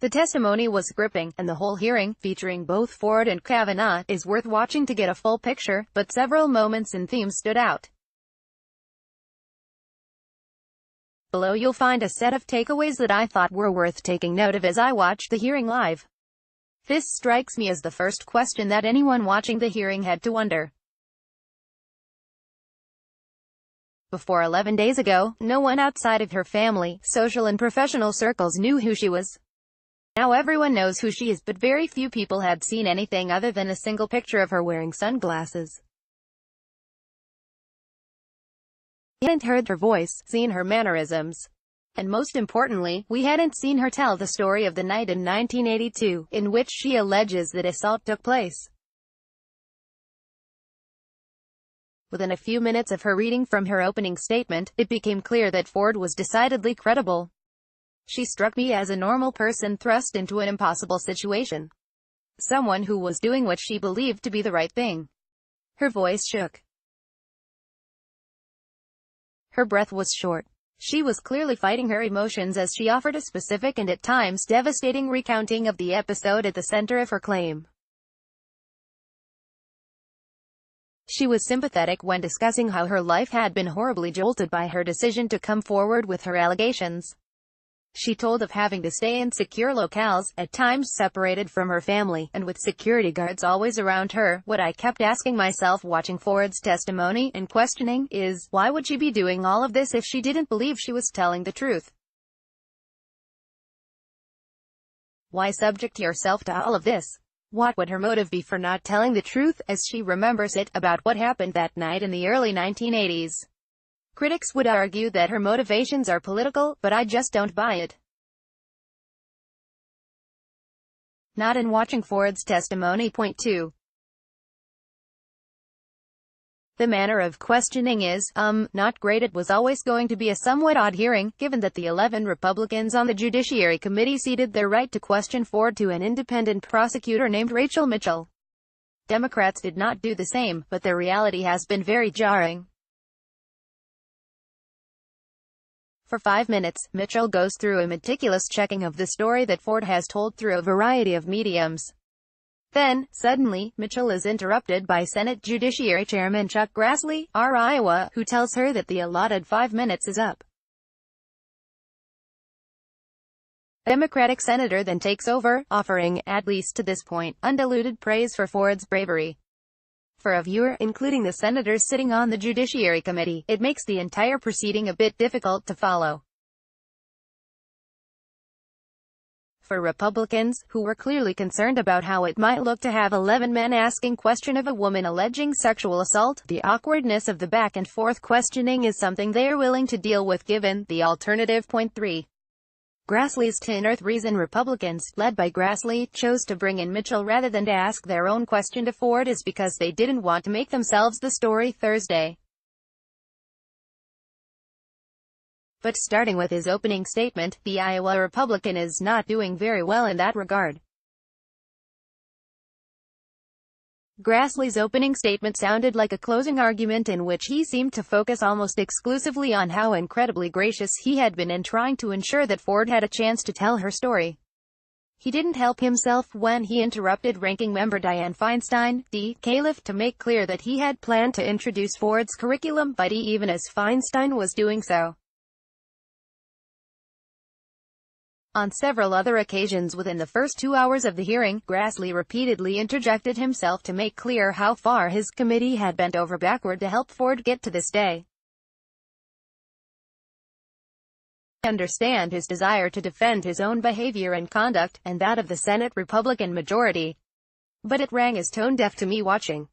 The testimony was gripping, and the whole hearing, featuring both Ford and Kavanaugh, is worth watching to get a full picture, but several moments and themes stood out. Below you'll find a set of takeaways that I thought were worth taking note of as I watched the hearing live. This strikes me as the first question that anyone watching the hearing had to wonder. Before 11 days ago, no one outside of her family, social and professional circles knew who she was. Now everyone knows who she is, but very few people had seen anything other than a single picture of her wearing sunglasses. We hadn't heard her voice, seen her mannerisms. And most importantly, we hadn't seen her tell the story of the night in 1982, in which she alleges that assault took place. Within a few minutes of her reading from her opening statement, it became clear that Ford was decidedly credible. She struck me as a normal person thrust into an impossible situation. Someone who was doing what she believed to be the right thing. Her voice shook. Her breath was short. She was clearly fighting her emotions as she offered a specific and at times devastating recounting of the episode at the center of her claim. She was sympathetic when discussing how her life had been horribly jolted by her decision to come forward with her allegations. She told of having to stay in secure locales, at times separated from her family, and with security guards always around her. What I kept asking myself watching Ford's testimony and questioning is, why would she be doing all of this if she didn't believe she was telling the truth? Why subject yourself to all of this? What would her motive be for not telling the truth, as she remembers it, about what happened that night in the early 1980s? Critics would argue that her motivations are political, but I just don't buy it. Not in watching Ford's testimony. Point 2. The manner of questioning is, not great. It was always going to be a somewhat odd hearing, given that the 11 Republicans on the Judiciary Committee ceded their right to question Ford to an independent prosecutor named Rachel Mitchell. Democrats did not do the same, but the reality has been very jarring. For 5 minutes, Mitchell goes through a meticulous checking of the story that Ford has told through a variety of mediums. Then, suddenly, Mitchell is interrupted by Senate Judiciary Chairman Chuck Grassley, R. Iowa, who tells her that the allotted 5 minutes is up. A Democratic senator then takes over, offering, at least to this point, undiluted praise for Ford's bravery. For a viewer, including the senators sitting on the Judiciary Committee, it makes the entire proceeding a bit difficult to follow. For Republicans, who were clearly concerned about how it might look to have 11 men asking question of a woman alleging sexual assault, the awkwardness of the back-and-forth questioning is something they are willing to deal with given the alternative. Point 3. Grassley's unearthed reason Republicans, led by Grassley, chose to bring in Mitchell rather than to ask their own question to Ford is because they didn't want to make themselves the story Thursday. But starting with his opening statement, the Iowa Republican is not doing very well in that regard. Grassley's opening statement sounded like a closing argument in which he seemed to focus almost exclusively on how incredibly gracious he had been in trying to ensure that Ford had a chance to tell her story. He didn't help himself when he interrupted Ranking Member Dianne Feinstein, D. Califf, to make clear that he had planned to introduce Ford's curriculum vitae even as Feinstein was doing so. On several other occasions within the first 2 hours of the hearing, Grassley repeatedly interjected himself to make clear how far his committee had bent over backward to help Ford get to this day. I understand his desire to defend his own behavior and conduct, and that of the Senate Republican majority. But it rang as tone-deaf to me watching.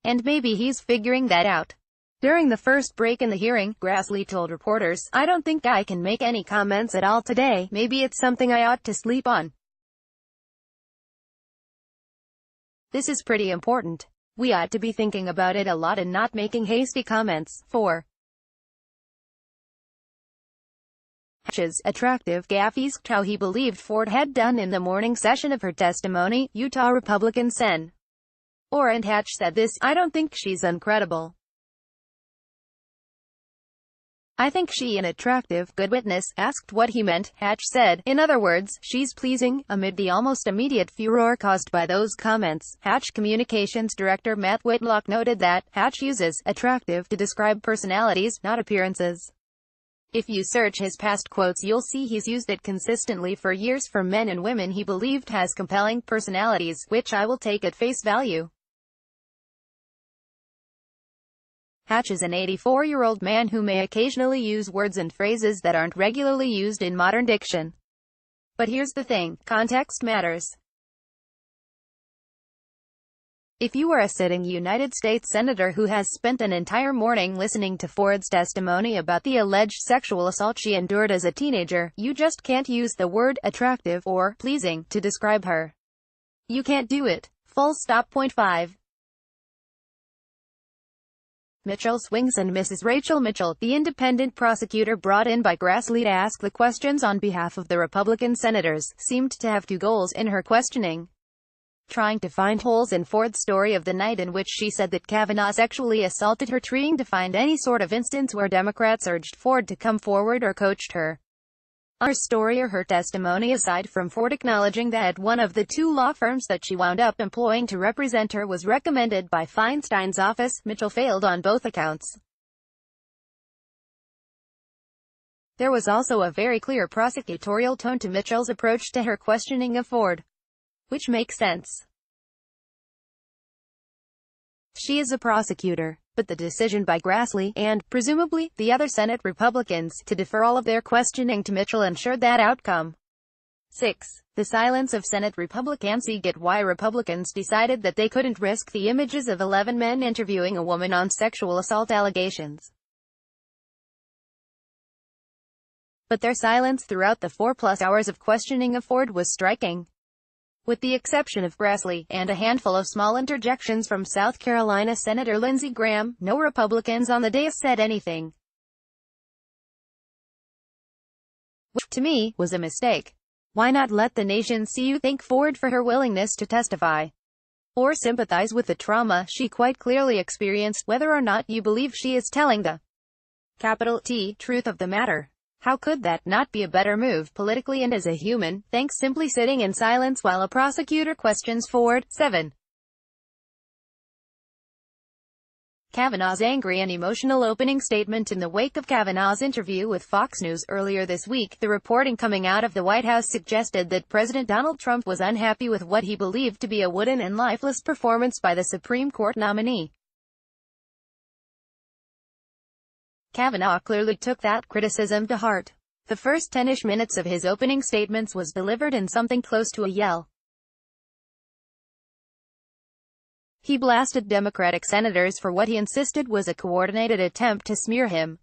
And maybe he's figuring that out. During the first break in the hearing, Grassley told reporters, "I don't think I can make any comments at all today. Maybe it's something I ought to sleep on. This is pretty important. We ought to be thinking about it a lot and not making hasty comments." 4. Hatch's attractive gaffes, how he believed Ford had done in the morning session of her testimony, Utah Republican Sen. And Hatch said this, "I don't think she's uncredible. I think she an attractive, good witness. Asked what he meant, Hatch said, in other words, she's pleasing. Amid the almost immediate furor caused by those comments, Hatch Communications Director Matt Whitlock noted that Hatch uses attractive to describe personalities, not appearances. If you search his past quotes, you'll see he's used it consistently for years for men and women he believed has compelling personalities, which I will take at face value. Hatch is an 84-year-old man who may occasionally use words and phrases that aren't regularly used in modern diction. But here's the thing, context matters. If you are a sitting United States Senator who has spent an entire morning listening to Ford's testimony about the alleged sexual assault she endured as a teenager, you just can't use the word attractive or pleasing to describe her. You can't do it. Full stop. Point 5. Mitchell swings. And Mrs. Rachel Mitchell, the independent prosecutor brought in by Grassley to ask the questions on behalf of the Republican senators, seemed to have two goals in her questioning. Trying to find holes in Ford's story of the night in which she said that Kavanaugh sexually assaulted her, trying to find any sort of instance where Democrats urged Ford to come forward or coached her on her story or her testimony, aside from Ford acknowledging that one of the two law firms that she wound up employing to represent her was recommended by Feinstein's office. Mitchell failed on both accounts. There was also a very clear prosecutorial tone to Mitchell's approach to her questioning of Ford, which makes sense. She is a prosecutor. But the decision by Grassley, and, presumably, the other Senate Republicans, to defer all of their questioning to Mitchell ensured that outcome. 6. The silence of Senate Republicans. Get why Republicans decided that they couldn't risk the images of 11 men interviewing a woman on sexual assault allegations. But their silence throughout the 4+ hours of questioning of Ford was striking. With the exception of Grassley, and a handful of small interjections from South Carolina Senator Lindsey Graham, no Republicans on the dais said anything. Which, to me, was a mistake. Why not let the nation see you thank Ford for her willingness to testify? Or sympathize with the trauma she quite clearly experienced, whether or not you believe she is telling the capital T truth of the matter. How could that not be a better move politically and as a human? Thanks. Simply sitting in silence while a prosecutor questions Ford. 7. Kavanaugh's angry and emotional opening statement. In the wake of Kavanaugh's interview with Fox News earlier this week, the reporting coming out of the White House suggested that President Donald Trump was unhappy with what he believed to be a wooden and lifeless performance by the Supreme Court nominee. Kavanaugh clearly took that criticism to heart. The first 10-ish minutes of his opening statements was delivered in something close to a yell. He blasted Democratic senators for what he insisted was a coordinated attempt to smear him.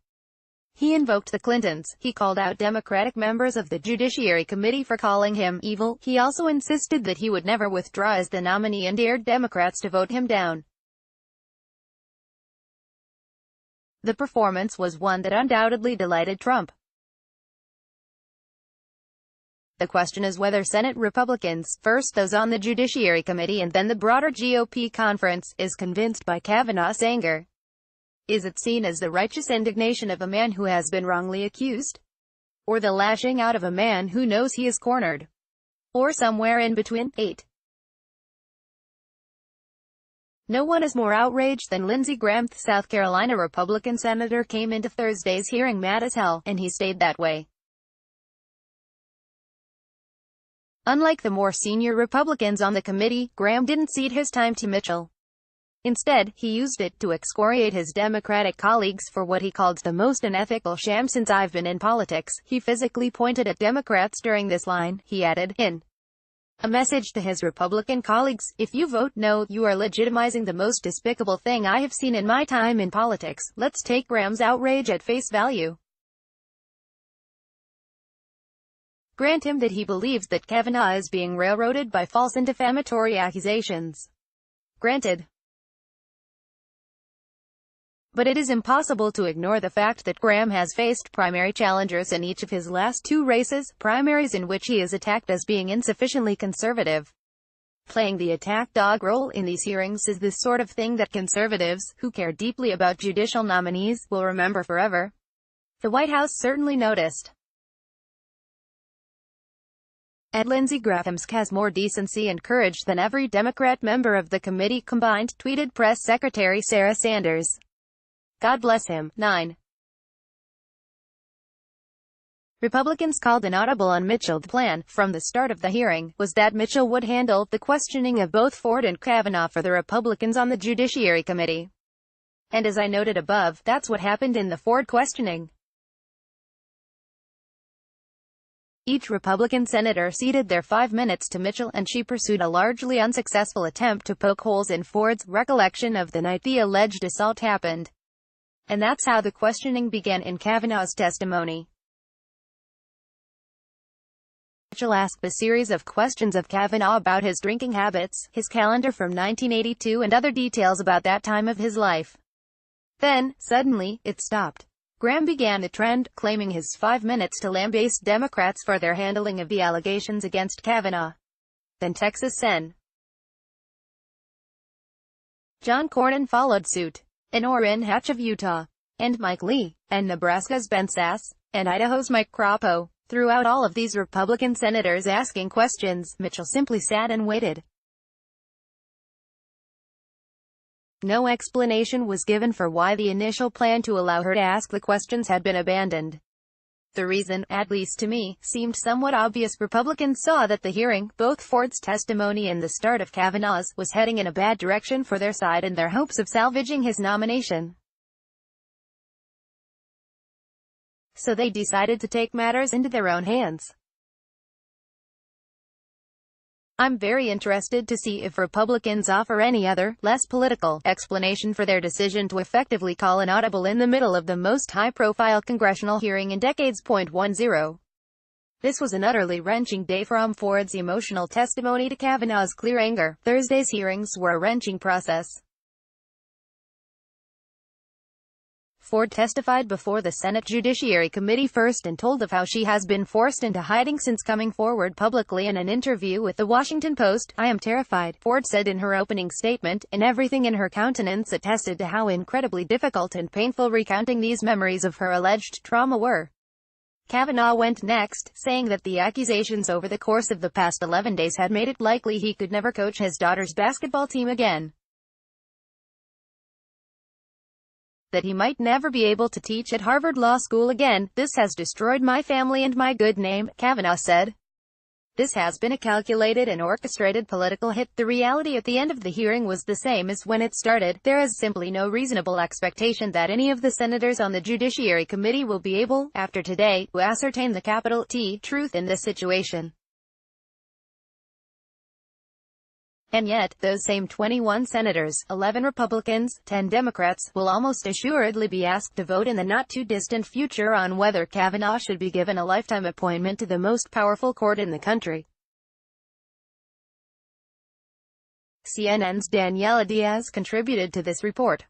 He invoked the Clintons. He called out Democratic members of the Judiciary Committee for calling him evil. He also insisted that he would never withdraw as the nominee and dared Democrats to vote him down. The performance was one that undoubtedly delighted Trump. The question is whether Senate Republicans, first those on the Judiciary Committee and then the broader GOP conference, is convinced by Kavanaugh's anger. Is it seen as the righteous indignation of a man who has been wrongly accused? Or the lashing out of a man who knows he is cornered? Or somewhere in between? 8. No one is more outraged than Lindsey Graham. The South Carolina Republican senator came into Thursday's hearing mad as hell, and he stayed that way. Unlike the more senior Republicans on the committee, Graham didn't cede his time to Mitchell. Instead, he used it to excoriate his Democratic colleagues for what he called the most unethical sham since I've been in politics. He physically pointed at Democrats during this line. He added, in a message to his Republican colleagues, if you vote no, you are legitimizing the most despicable thing I have seen in my time in politics. Let's take Graham's outrage at face value. Grant him that he believes that Kavanaugh is being railroaded by false and defamatory accusations. Granted. But it is impossible to ignore the fact that Graham has faced primary challengers in each of his last 2 races, primaries in which he is attacked as being insufficiently conservative. Playing the attack dog role in these hearings is the sort of thing that conservatives, who care deeply about judicial nominees, will remember forever. The White House certainly noticed. Ed Lindsey Graham's has more decency and courage than every Democrat member of the committee combined, tweeted Press Secretary Sarah Sanders. God bless him. 9. Republicans called an audible on Mitchell. The plan, from the start of the hearing, was that Mitchell would handle the questioning of both Ford and Kavanaugh for the Republicans on the Judiciary Committee. And as I noted above, that's what happened in the Ford questioning. Each Republican senator ceded their 5 minutes to Mitchell, and she pursued a largely unsuccessful attempt to poke holes in Ford's recollection of the night the alleged assault happened. And that's how the questioning began in Kavanaugh's testimony. Mitchell asked a series of questions of Kavanaugh about his drinking habits, his calendar from 1982, and other details about that time of his life. Then, suddenly, it stopped. Graham began a trend, claiming his 5 minutes to lambaste Democrats for their handling of the allegations against Kavanaugh. Then Texas Sen. John Cornyn followed suit, and Orrin Hatch of Utah, and Mike Lee, and Nebraska's Ben Sasse, and Idaho's Mike Crapo. Throughout all of these Republican senators asking questions, Mitchell simply sat and waited. No explanation was given for why the initial plan to allow her to ask the questions had been abandoned. The reason, at least to me, seemed somewhat obvious. Republicans saw that the hearing, both Ford's testimony and the start of Kavanaugh's, was heading in a bad direction for their side in their hopes of salvaging his nomination. So they decided to take matters into their own hands. I'm very interested to see if Republicans offer any other, less political, explanation for their decision to effectively call an audible in the middle of the most high-profile congressional hearing in decades. 10. This was an utterly wrenching day, from Ford's emotional testimony to Kavanaugh's clear anger. Thursday's hearings were a wrenching process. Ford testified before the Senate Judiciary Committee first and told of how she has been forced into hiding since coming forward publicly. In an interview with The Washington Post, "I am terrified," Ford said in her opening statement, and everything in her countenance attested to how incredibly difficult and painful recounting these memories of her alleged trauma were. Kavanaugh went next, saying that the accusations over the course of the past 11 days had made it likely he could never coach his daughter's basketball team again. That he might never be able to teach at Harvard Law School again. "This has destroyed my family and my good name," Kavanaugh said. "This has been a calculated and orchestrated political hit." The reality at the end of the hearing was the same as when it started. There is simply no reasonable expectation that any of the senators on the Judiciary Committee will be able, after today, to ascertain the capital T truth in this situation. And yet, those same 21 senators, 11 Republicans, 10 Democrats, will almost assuredly be asked to vote in the not-too-distant future on whether Kavanaugh should be given a lifetime appointment to the most powerful court in the country. CNN's Daniela Diaz contributed to this report.